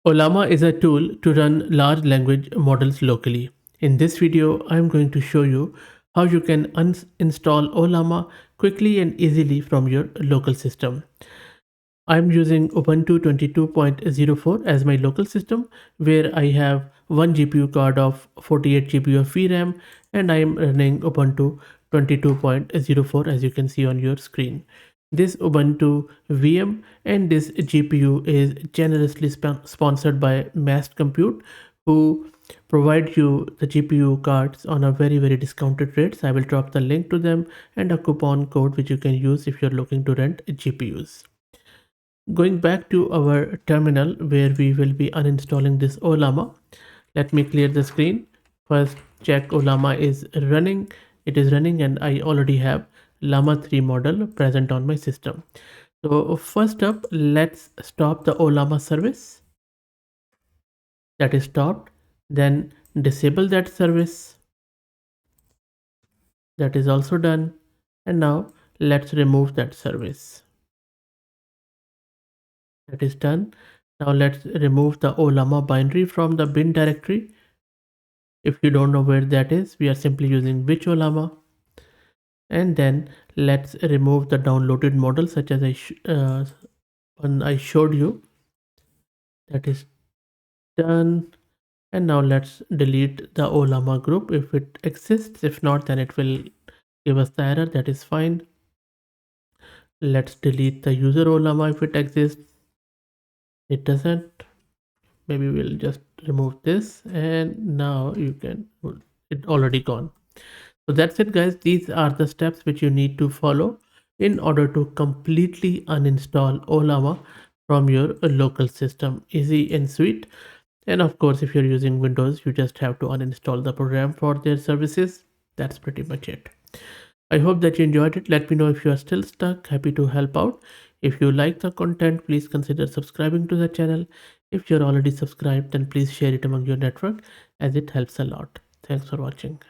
Ollama is a tool to run large language models locally. In this video, I'm going to show you how you can uninstall Ollama quickly and easily from your local system. I'm using Ubuntu 22.04 as my local system, where I have one GPU card of 48 GB of VRAM, and I am running Ubuntu 22.04 as you can see on your screen. This Ubuntu VM and this GPU is generously sponsored by Massed Compute, who provide you the GPU cards on a very discounted rates. I will drop the link to them and a coupon code which you can use if you're looking to rent GPUs. Going back to our terminal where we will be uninstalling this Ollama, let me clear the screen. First check Ollama is running. It is running and I already have Llama 3 model present on my system. So first up, let's stop the Ollama service. That is stopped. Then disable that service. That is also done. And now let's remove that service. That is done. Now let's remove the Ollama binary from the bin directory. If you don't know where that is, we are simply using which Ollama. And then let's remove the downloaded model such as I showed you. That is done. And now let's delete the Ollama group if it exists. If not, then it will give us the error. That is fine. Let's delete the user Ollama if it exists. It doesn't. Maybe we'll just remove this, and now you can, it already gone. So that's it guys. These are the steps which you need to follow in order to completely uninstall Ollama from your local system. Easy and sweet. And of course, if you're using Windows, you just have to uninstall the program for their services. That's pretty much it. I hope that you enjoyed it. Let me know if you are still stuck. Happy to help out. If you like the content, please consider subscribing to the channel. If you're already subscribed, then please share it among your network as it helps a lot. Thanks for watching.